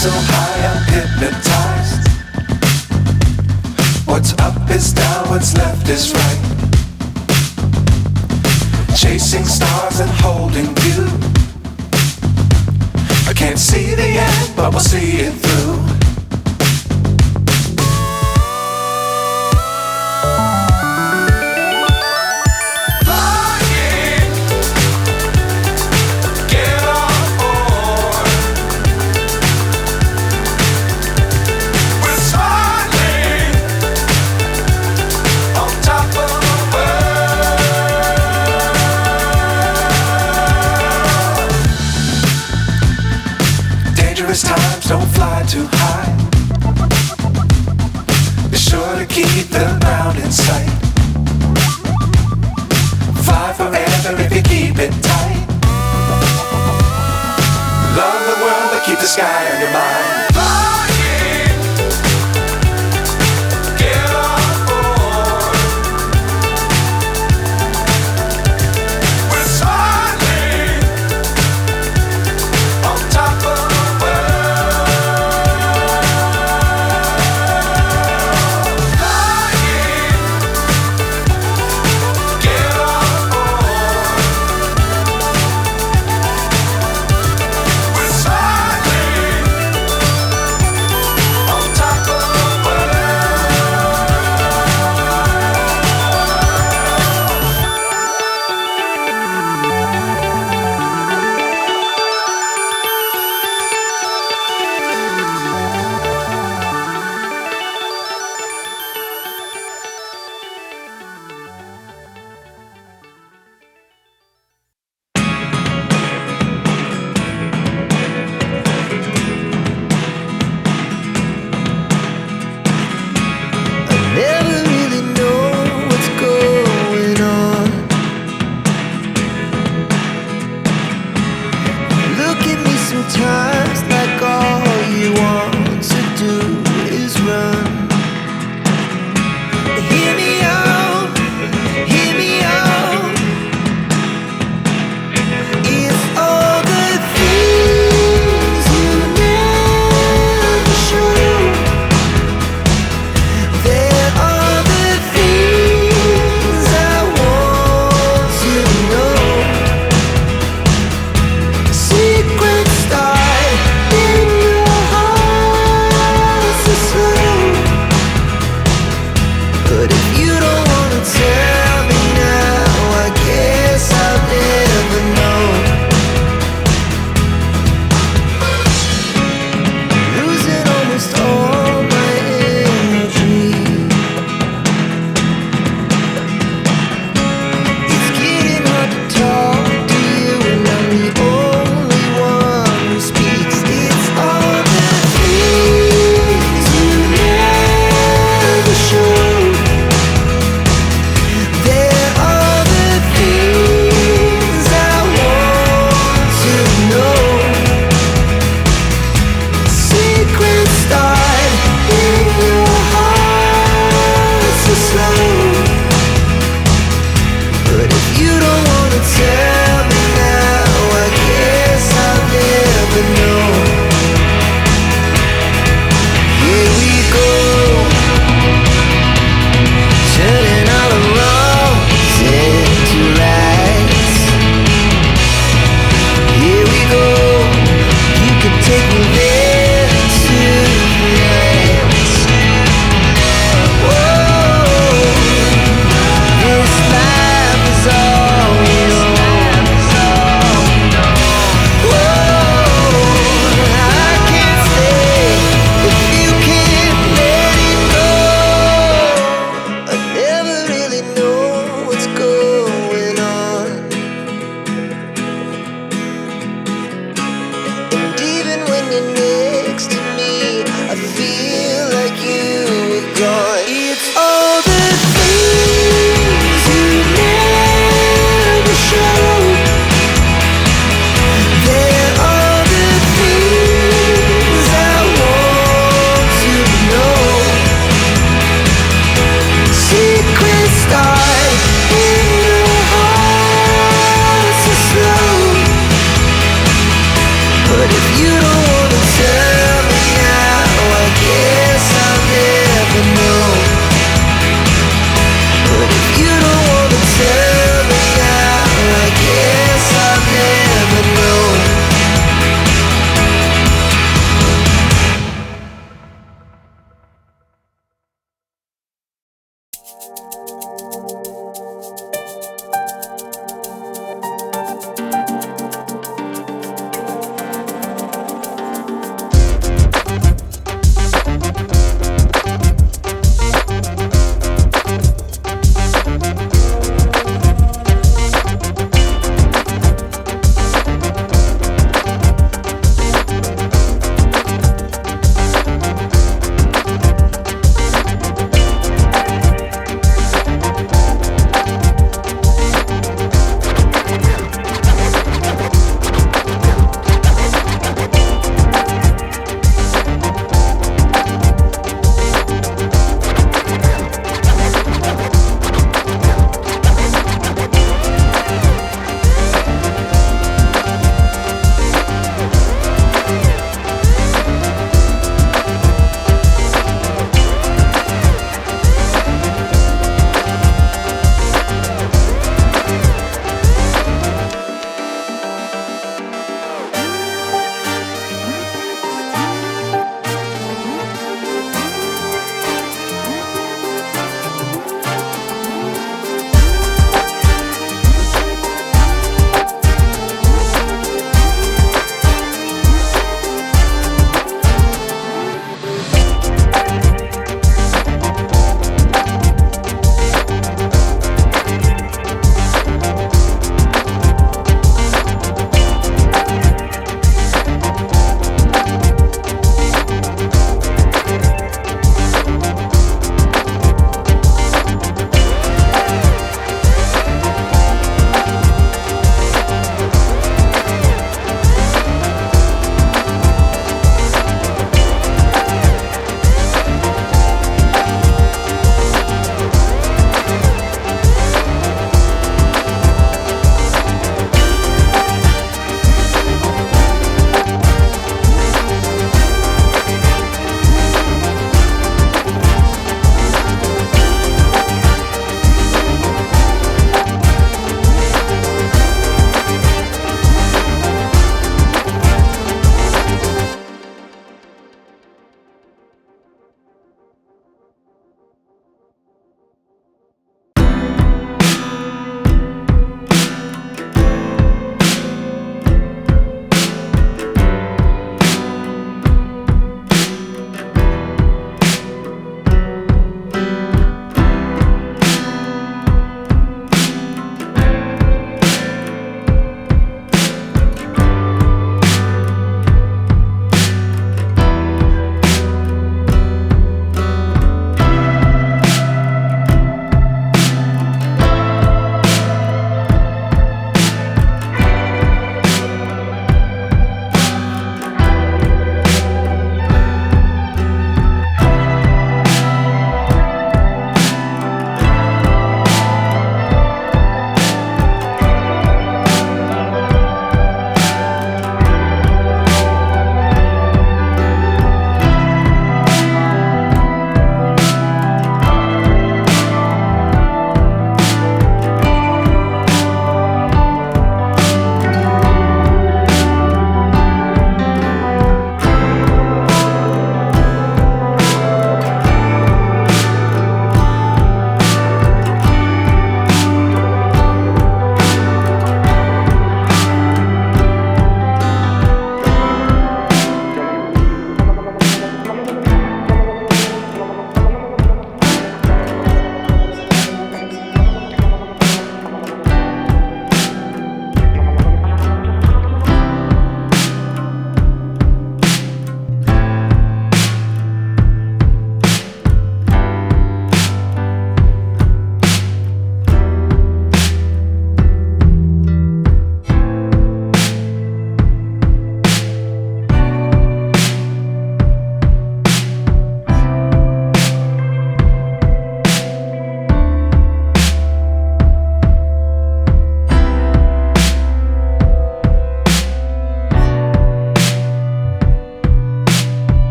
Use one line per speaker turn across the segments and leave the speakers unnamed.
so high I'm hypnotized. What's up is down, what's left is right. Chasing stars and holding you. I can't see the end, but we'll see it through. Times don't fly too high. Be sure to keep the ground in sight. Fly forever if you keep it tight. Love the world but keep the sky on your mind.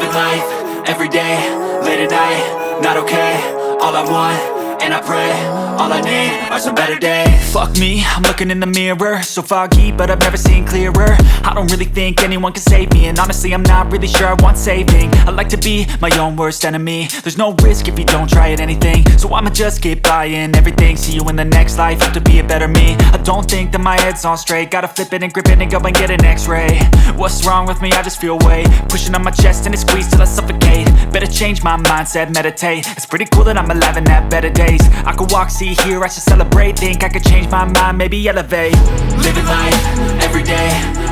Living life, everyday, late at night, not okay. All I want, and I pray, all I need are some better days. Fuck me, I'm looking in the mirror, so foggy, but I've never seen clearer. I don't really think anyone can save me, and honestly I'm not really sure I want saving. I like to be my own worst enemy. There's no risk if you don't try at anything, so I'ma just keep buying everything. See you in the next life, have to be a better me. I don't think that my head's on straight, gotta flip it and grip it and go and get an x-ray. What's wrong with me? I just feel weight pushing on my chest and it squeezes till I suffocate. Better change my mindset, meditate. It's pretty cool that I'm alive and have better days. I could walk, see, hear, I should celebrate. Think I could change my mind, maybe elevate. Living life, everyday,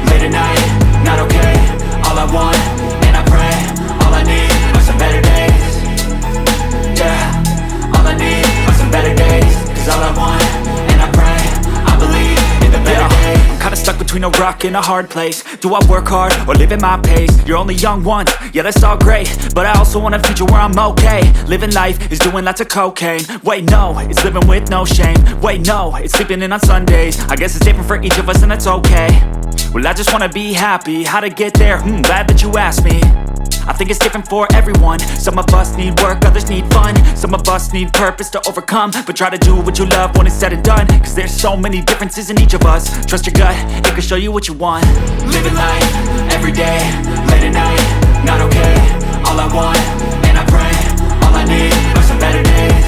late at night, not okay. All I want, and I pray, all I need are some better days. Yeah, all I need are some better days. Cause all I want, and I pray, I believe in the better days. I'm kinda stuck between a rock and a hard place. Do I work hard or live at my pace? You're only young once, yeah that's all great, but I also want a future where I'm okay. Living life is doing lots of cocaine. Wait no, it's living with no shame. Wait no, it's sleeping in on Sundays. I guess it's different for each of us and that's okay. Well I just wanna be happy, how to get there? Glad that you asked me. I think it's different for everyone. Some of us need work, others need fun. Some of us need purpose to overcome. But try to do what you love when it's said and done. Cause there's so many differences in each of us. Trust your gut, it can show you what you want. Living life, everyday, late at night, not okay. All I want, and I pray, all I need are some better days.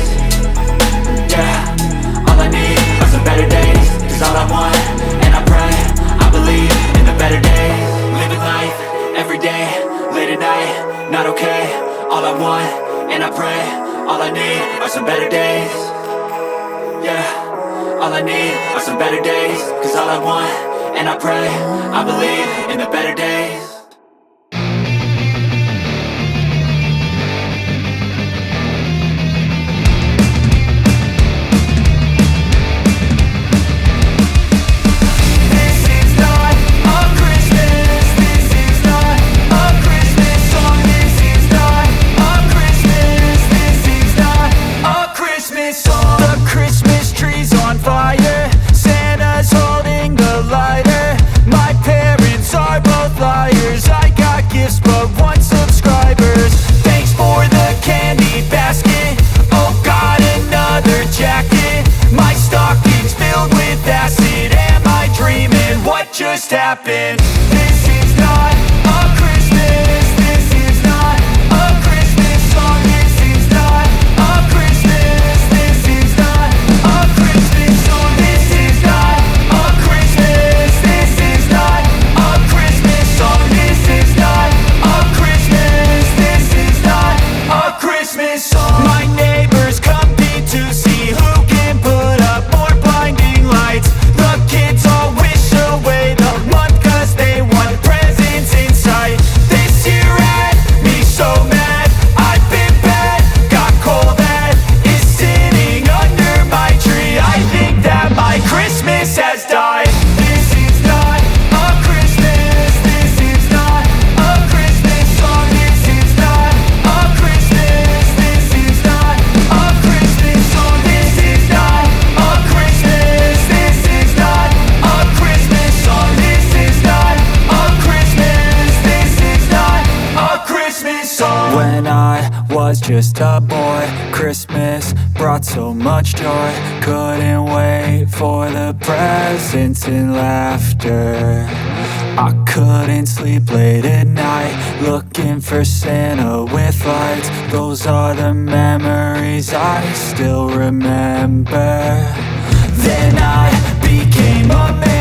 Yeah, all I need are some better days. Cause all I want, and I pray, I believe in the better days. Living life, everyday, late at night, not okay. All I want, and I pray, all I need are some better days. Yeah, all I need are some better days. Cause all I want, and I pray, I believe in the better days. Just happened. This is not a Christmas. This is not a Christmas song. This is not a Christmas. This is not a Christmas song. This is not a Christmas. This is not a Christmas song. This is not a Christmas. This is not a Christmas song. My neighbors compete to see who can put up more blinding lights. The kids all wish away the month cause they want presents in sight. This year had me so mad, I've been bad, got coal that is sitting under my tree. I think that my Christmas has died. This is not a Christmas. This is not a Christmas song. This is not a Christmas. This is not a Christmas song. This is not a Christmas. This is not a Christmas song. This is not a Christmas. This is not a Christmas song. When I was just a boy, Christmas brought so much joy. Couldn't wait for the presents and laughter. I couldn't sleep late at night, looking for Santa with lights. Those are the memories I still remember. Then I became a man.